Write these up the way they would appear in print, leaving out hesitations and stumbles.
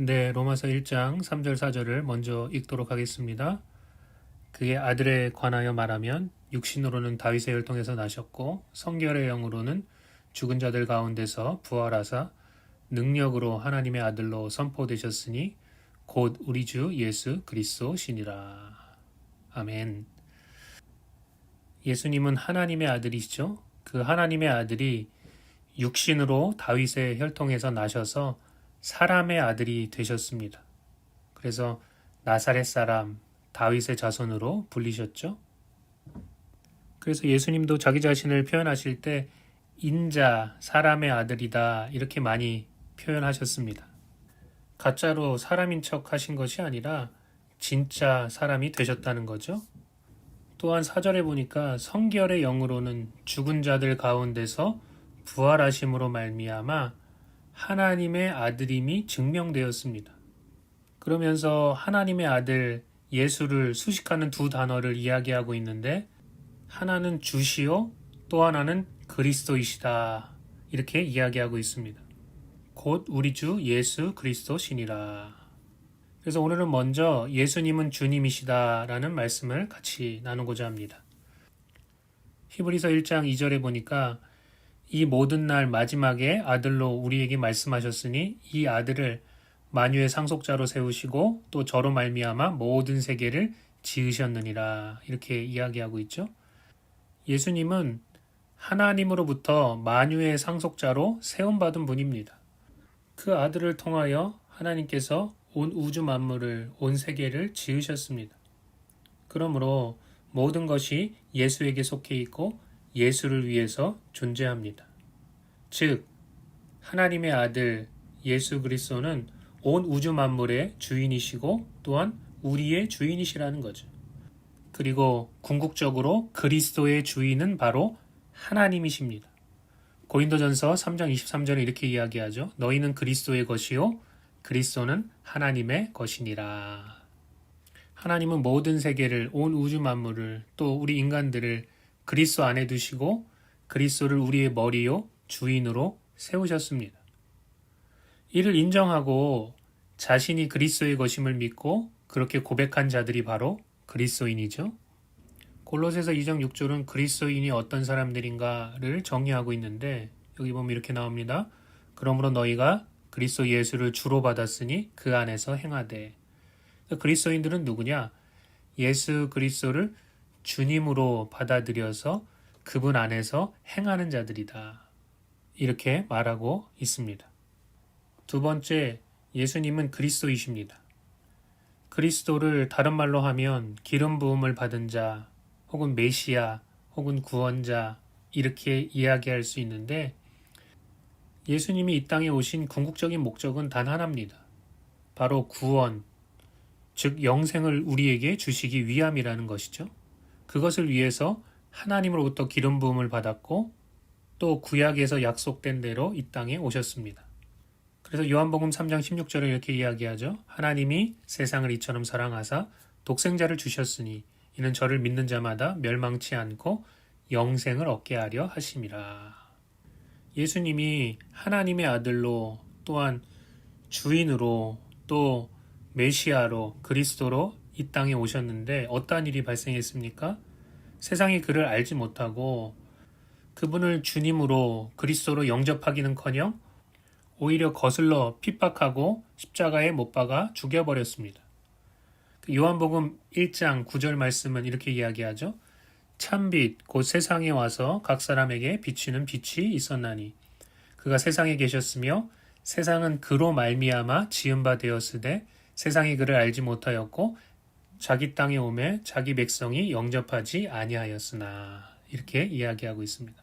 네, 로마서 1장 3절 4절을 먼저 읽도록 하겠습니다. 그의 아들에 관하여 말하면 육신으로는 다윗의 혈통에서 나셨고 성결의 영으로는 죽은 자들 가운데서 부활하사 능력으로 하나님의 아들로 선포되셨으니 곧 우리 주 예수 그리스도시니라. 아멘. 예수님은 하나님의 아들이시죠. 그 하나님의 아들이 육신으로 다윗의 혈통에서 나셔서 사람의 아들이 되셨습니다. 그래서 나사렛 사람 다윗의 자손으로 불리셨죠. 그래서 예수님도 자기 자신을 표현하실 때 인자 사람의 아들이다 이렇게 많이 표현하셨습니다. 가짜로 사람인 척 하신 것이 아니라 진짜 사람이 되셨다는 거죠. 또한 4절에 보니까 성결의 영으로는 죽은 자들 가운데서 부활하심으로 말미암아 하나님의 아들임이 증명되었습니다. 그러면서 하나님의 아들 예수를 수식하는 두 단어를 이야기하고 있는데 하나는 주시요 또 하나는 그리스도이시다 이렇게 이야기하고 있습니다. 곧 우리 주 예수 그리스도시니라. 그래서 오늘은 먼저 예수님은 주님이시다 라는 말씀을 같이 나누고자 합니다. 히브리서 1장 2절에 보니까 이 모든 날 마지막에 아들로 우리에게 말씀하셨으니 이 아들을 만유의 상속자로 세우시고 또 저로 말미암아 모든 세계를 지으셨느니라 이렇게 이야기하고 있죠. 예수님은 하나님으로부터 만유의 상속자로 세움받은 분입니다. 그 아들을 통하여 하나님께서 온 우주 만물을 온 세계를 지으셨습니다. 그러므로 모든 것이 예수에게 속해 있고 예수를 위해서 존재합니다. 즉 하나님의 아들 예수 그리스도는 온 우주 만물의 주인이시고 또한 우리의 주인이시라는 거죠. 그리고 궁극적으로 그리스도의 주인은 바로 하나님이십니다. 고린도전서 3장 23절에 이렇게 이야기하죠. 너희는 그리스도의 것이요 그리스도는 하나님의 것이니라. 하나님은 모든 세계를 온 우주 만물을 또 우리 인간들을 그리스도 안에 두시고 그리스도를 우리의 머리요 주인으로 세우셨습니다. 이를 인정하고 자신이 그리스도의 것임을 믿고 그렇게 고백한 자들이 바로 그리스도인이죠. 골로새서 2장 6절은 그리스도인이 어떤 사람들인가를 정의하고 있는데 여기 보면 이렇게 나옵니다. 그러므로 너희가 그리스도 예수를 주로 받았으니 그 안에서 행하되. 그리스도인들은 누구냐? 예수 그리스도를 주님으로 받아들여서 그분 안에서 행하는 자들이다. 이렇게 말하고 있습니다. 두 번째, 예수님은 그리스도이십니다. 그리스도를 다른 말로 하면 기름 부음을 받은 자, 혹은 메시아, 혹은 구원자 이렇게 이야기할 수 있는데 예수님이 이 땅에 오신 궁극적인 목적은 단 하나입니다. 바로 구원, 즉 영생을 우리에게 주시기 위함이라는 것이죠. 그것을 위해서 하나님으로부터 기름 부음을 받았고 또 구약에서 약속된 대로 이 땅에 오셨습니다. 그래서 요한복음 3장 16절에 이렇게 이야기하죠. 하나님이 세상을 이처럼 사랑하사 독생자를 주셨으니 이는 저를 믿는 자마다 멸망치 않고 영생을 얻게 하려 하심이라. 예수님이 하나님의 아들로 또한 주인으로 또 메시아로 그리스도로 이 땅에 오셨는데 어떠한 일이 발생했습니까? 세상이 그를 알지 못하고 그분을 주님으로 그리스도로 영접하기는커녕 오히려 거슬러 핍박하고 십자가에 못 박아 죽여버렸습니다. 요한복음 1장 9절 말씀은 이렇게 이야기하죠. 참빛 곧 세상에 와서 각 사람에게 비치는 빛이 있었나니 그가 세상에 계셨으며 세상은 그로 말미암아 지은 바 되었으되 세상이 그를 알지 못하였고 자기 땅에 오매 자기 백성이 영접하지 아니하였으나 이렇게 이야기하고 있습니다.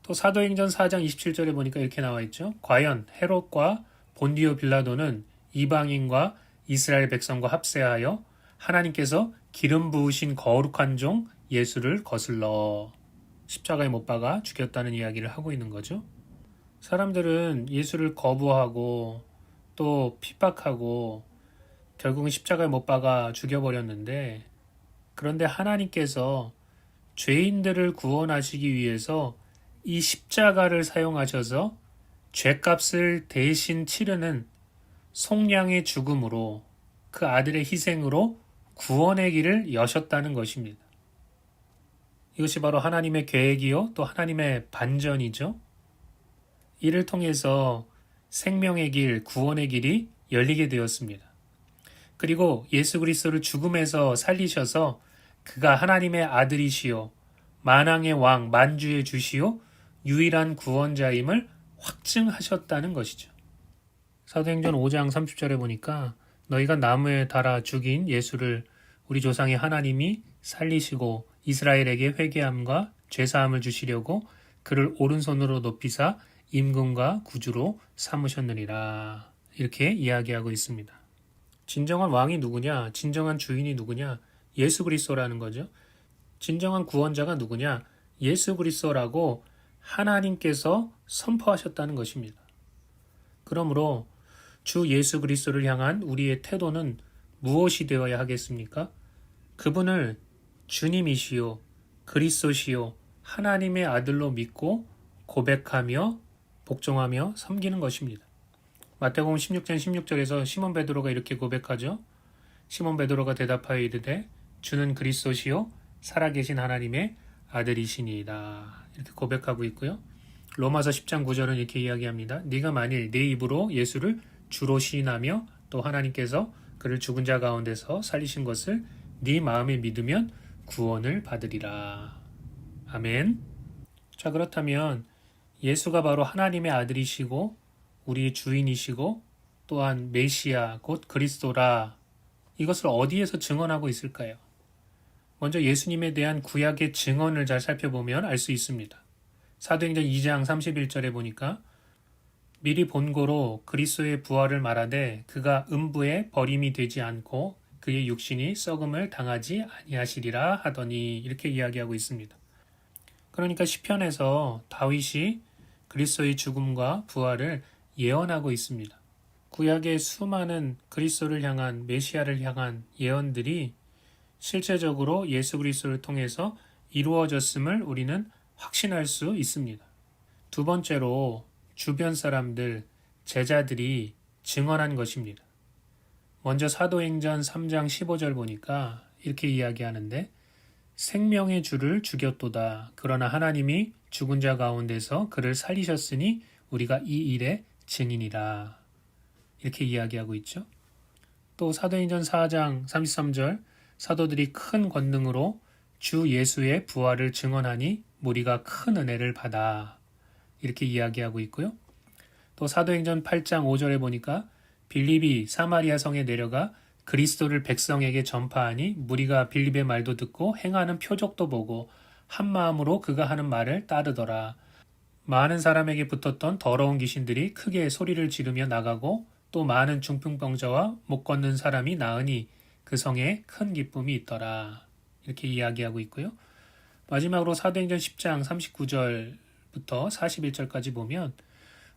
또 사도행전 4장 27절에 보니까 이렇게 나와 있죠. 과연 헤롯과 본디오 빌라도는 이방인과 이스라엘 백성과 합세하여 하나님께서 기름 부으신 거룩한 종 예수를 거슬러 십자가에 못 박아 죽였다는 이야기를 하고 있는 거죠. 사람들은 예수를 거부하고 또 핍박하고 결국은 십자가에 못 박아 죽여버렸는데 그런데 하나님께서 죄인들을 구원하시기 위해서 이 십자가를 사용하셔서 죄값을 대신 치르는 속량의 죽음으로 그 아들의 희생으로 구원의 길을 여셨다는 것입니다. 이것이 바로 하나님의 계획이요 또 하나님의 반전이죠. 이를 통해서 생명의 길, 구원의 길이 열리게 되었습니다. 그리고 예수 그리스도를 죽음에서 살리셔서 그가 하나님의 아들이시요 만왕의 왕, 만주의 주시요 유일한 구원자임을 확증하셨다는 것이죠. 사도행전 5장 30절에 보니까 너희가 나무에 달아 죽인 예수를 우리 조상의 하나님이 살리시고 이스라엘에게 회개함과 죄사함을 주시려고 그를 오른손으로 높이사 임금과 구주로 삼으셨느니라. 이렇게 이야기하고 있습니다. 진정한 왕이 누구냐? 진정한 주인이 누구냐? 예수 그리스도라는 거죠. 진정한 구원자가 누구냐? 예수 그리스도라고 하나님께서 선포하셨다는 것입니다. 그러므로 주 예수 그리스도를 향한 우리의 태도는 무엇이 되어야 하겠습니까? 그분을 주님이시요 그리스도시요 하나님의 아들로 믿고 고백하며 복종하며 섬기는 것입니다. 마태복음 16장 16절에서 시몬 베드로가 이렇게 고백하죠. 시몬 베드로가 대답하여 이르되 주는 그리스도시요 살아계신 하나님의 아들이시니이다. 이렇게 고백하고 있고요. 로마서 10장 9절은 이렇게 이야기합니다. 네가 만일 네 입으로 예수를 주로 시인하며 또 하나님께서 그를 죽은 자 가운데서 살리신 것을 네 마음에 믿으면 구원을 받으리라. 아멘. 자, 그렇다면 예수가 바로 하나님의 아들이시고 우리의 주인이시고 또한 메시아 곧 그리스도라. 이것을 어디에서 증언하고 있을까요? 먼저 예수님에 대한 구약의 증언을 잘 살펴보면 알 수 있습니다. 사도행전 2장 31절에 보니까 미리 본고로 그리스도의 부활을 말하되 그가 음부에 버림이 되지 않고 그의 육신이 썩음을 당하지 아니하시리라 하더니 이렇게 이야기하고 있습니다. 그러니까 시편에서 다윗이 그리스도의 죽음과 부활을 예언하고 있습니다. 구약의 수많은 그리스도를 향한 메시아를 향한 예언들이 실제적으로 예수 그리스도를 통해서 이루어졌음을 우리는 확신할 수 있습니다. 두 번째로 주변 사람들, 제자들이 증언한 것입니다. 먼저 사도행전 3장 15절 보니까 이렇게 이야기하는데 생명의 주를 죽였도다. 그러나 하나님이 죽은 자 가운데서 그를 살리셨으니 우리가 이 일의 증인이라. 이렇게 이야기하고 있죠. 또 사도행전 4장 33절 사도들이 큰 권능으로 주 예수의 부활을 증언하니 무리가 큰 은혜를 받아. 이렇게 이야기하고 있고요. 또 사도행전 8장 5절에 보니까 빌립이 사마리아 성에 내려가 그리스도를 백성에게 전파하니 무리가 빌립의 말도 듣고 행하는 표적도 보고 한 마음으로 그가 하는 말을 따르더라. 많은 사람에게 붙었던 더러운 귀신들이 크게 소리를 지르며 나가고 또 많은 중풍병자와 못 걷는 사람이 나으니 그 성에 큰 기쁨이 있더라. 이렇게 이야기하고 있고요. 마지막으로 사도행전 10장 39절부터 41절까지 보면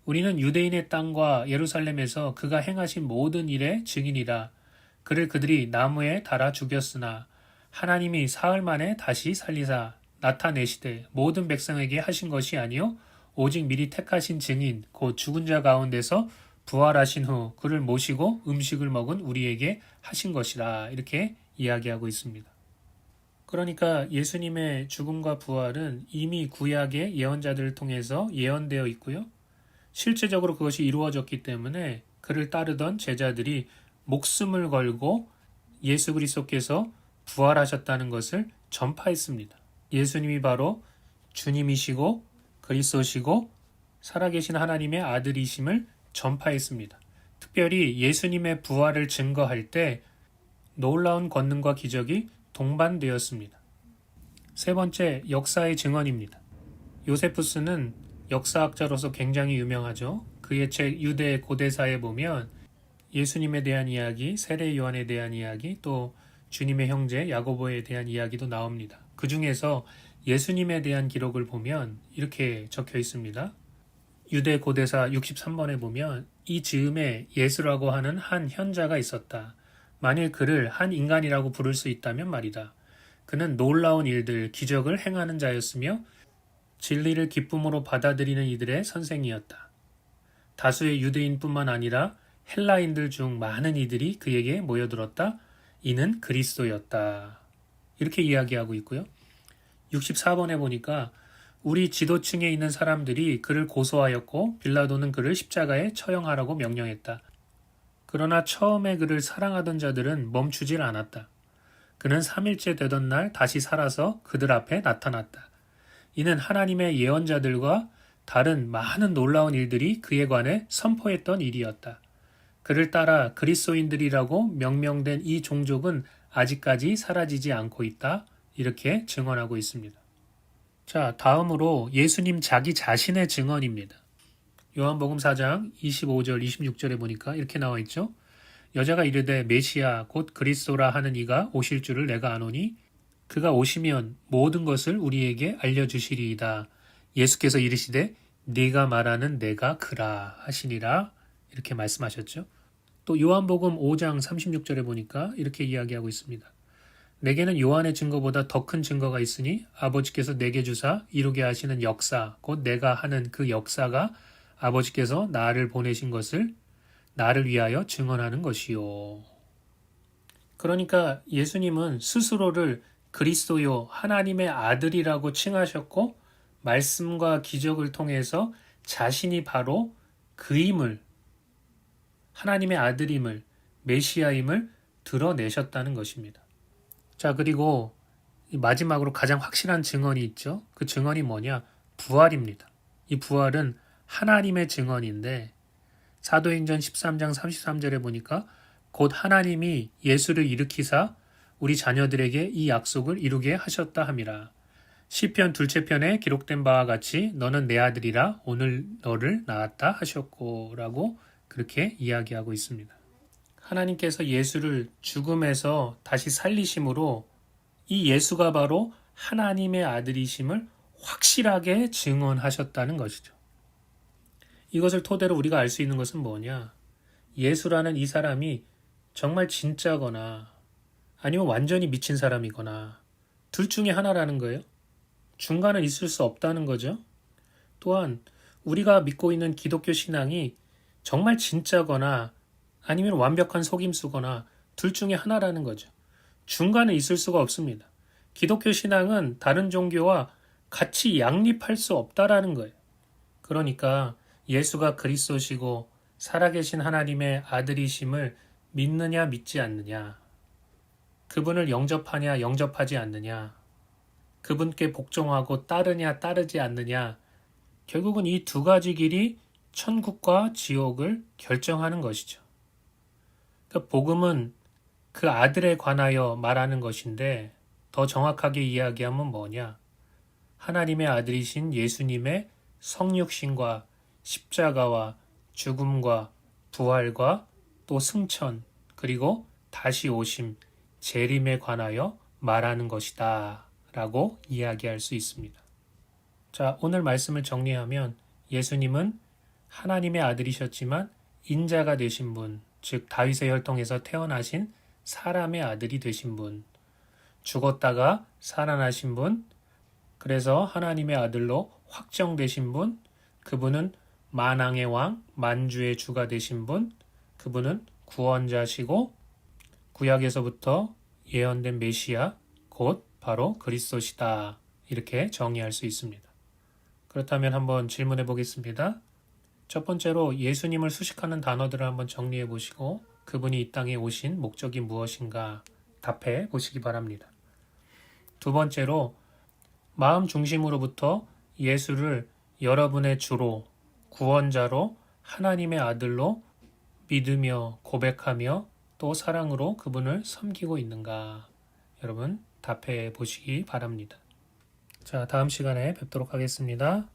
우리는 유대인의 땅과 예루살렘에서 그가 행하신 모든 일의 증인이라. 그를 그들이 나무에 달아 죽였으나 하나님이 사흘 만에 다시 살리사 나타내시되 모든 백성에게 하신 것이 아니요 오직 미리 택하신 증인 곧 죽은 자 가운데서 부활하신 후 그를 모시고 음식을 먹은 우리에게 하신 것이라. 이렇게 이야기하고 있습니다. 그러니까 예수님의 죽음과 부활은 이미 구약의 예언자들을 통해서 예언되어 있고요. 실제적으로 그것이 이루어졌기 때문에 그를 따르던 제자들이 목숨을 걸고 예수 그리스도께서 부활하셨다는 것을 전파했습니다. 예수님이 바로 주님이시고 그리스도시고 살아계신 하나님의 아들이심을 전파했습니다. 특별히 예수님의 부활을 증거할 때 놀라운 권능과 기적이 동반되었습니다. 세 번째, 역사의 증언입니다. 요세푸스는 역사학자로서 굉장히 유명하죠. 그의 책 유대 고대사에 보면 예수님에 대한 이야기, 세례 요한에 대한 이야기, 또 주님의 형제 야고보에 대한 이야기도 나옵니다. 그 중에서 예수님에 대한 기록을 보면 이렇게 적혀 있습니다. 유대 고대사 63번에 보면 이 즈음에 예수라고 하는 한 현자가 있었다. 만일 그를 한 인간이라고 부를 수 있다면 말이다. 그는 놀라운 일들, 기적을 행하는 자였으며 진리를 기쁨으로 받아들이는 이들의 선생이었다. 다수의 유대인뿐만 아니라 헬라인들 중 많은 이들이 그에게 모여들었다. 이는 그리스도였다. 이렇게 이야기하고 있고요. 64번에 보니까 우리 지도층에 있는 사람들이 그를 고소하였고 빌라도는 그를 십자가에 처형하라고 명령했다. 그러나 처음에 그를 사랑하던 자들은 멈추질 않았다. 그는 3일째 되던 날 다시 살아서 그들 앞에 나타났다. 이는 하나님의 예언자들과 다른 많은 놀라운 일들이 그에 관해 선포했던 일이었다. 그를 따라 그리스도인들이라고 명명된 이 종족은 아직까지 사라지지 않고 있다. 이렇게 증언하고 있습니다. 자, 다음으로 예수님 자기 자신의 증언입니다. 요한복음 4장 25절 26절에 보니까 이렇게 나와 있죠. 여자가 이르되 메시아 곧 그리스도라 하는 이가 오실 줄을 내가 아노니 그가 오시면 모든 것을 우리에게 알려주시리이다. 예수께서 이르시되 네가 말하는 내가 그라 하시니라 이렇게 말씀하셨죠. 또 요한복음 5장 36절에 보니까 이렇게 이야기하고 있습니다. 내게는 요한의 증거보다 더 큰 증거가 있으니 아버지께서 내게 주사 이루게 하시는 역사 곧 내가 하는 그 역사가 아버지께서 나를 보내신 것을 나를 위하여 증언하는 것이요. 그러니까 예수님은 스스로를 그리스도요 하나님의 아들이라고 칭하셨고 말씀과 기적을 통해서 자신이 바로 그임을 하나님의 아들임을 메시아임을 드러내셨다는 것입니다. 자, 그리고 마지막으로 가장 확실한 증언이 있죠. 그 증언이 뭐냐? 부활입니다. 이 부활은 하나님의 증언인데 사도행전 13장 33절에 보니까 곧 하나님이 예수를 일으키사 우리 자녀들에게 이 약속을 이루게 하셨다 함이라. 시편 둘째 편에 기록된 바와 같이 너는 내 아들이라 오늘 너를 낳았다 하셨고 라고 그렇게 이야기하고 있습니다. 하나님께서 예수를 죽음에서 다시 살리심으로 이 예수가 바로 하나님의 아들이심을 확실하게 증언하셨다는 것이죠. 이것을 토대로 우리가 알 수 있는 것은 뭐냐? 예수라는 이 사람이 정말 진짜거나 아니면 완전히 미친 사람이거나 둘 중에 하나라는 거예요. 중간은 있을 수 없다는 거죠. 또한 우리가 믿고 있는 기독교 신앙이 정말 진짜거나 아니면 완벽한 속임수거나 둘 중에 하나라는 거죠. 중간에 있을 수가 없습니다. 기독교 신앙은 다른 종교와 같이 양립할 수 없다라는 거예요. 그러니까 예수가 그리스도시고 살아계신 하나님의 아들이심을 믿느냐 믿지 않느냐, 그분을 영접하냐 영접하지 않느냐, 그분께 복종하고 따르냐 따르지 않느냐, 결국은 이 두 가지 길이 천국과 지옥을 결정하는 것이죠. 그러니까 복음은 그 아들에 관하여 말하는 것인데 더 정확하게 이야기하면 뭐냐? 하나님의 아들이신 예수님의 성육신과 십자가와 죽음과 부활과 또 승천 그리고 다시 오심, 재림에 관하여 말하는 것이다 라고 이야기할 수 있습니다. 자, 오늘 말씀을 정리하면 예수님은 하나님의 아들이셨지만 인자가 되신 분, 즉 다윗의 혈통에서 태어나신 사람의 아들이 되신 분, 죽었다가 살아나신 분, 그래서 하나님의 아들로 확정되신 분, 그분은 만왕의 왕, 만주의 주가 되신 분, 그분은 구원자시고 구약에서부터 예언된 메시아, 곧 바로 그리스도시다. 이렇게 정의할 수 있습니다. 그렇다면 한번 질문해 보겠습니다. 첫 번째로 예수님을 수식하는 단어들을 한번 정리해 보시고 그분이 이 땅에 오신 목적이 무엇인가 답해 보시기 바랍니다. 두 번째로 마음 중심으로부터 예수를 여러분의 주로, 구원자로, 하나님의 아들로 믿으며 고백하며 또 사랑으로 그분을 섬기고 있는가? 여러분 답해 보시기 바랍니다. 자, 다음 시간에 뵙도록 하겠습니다.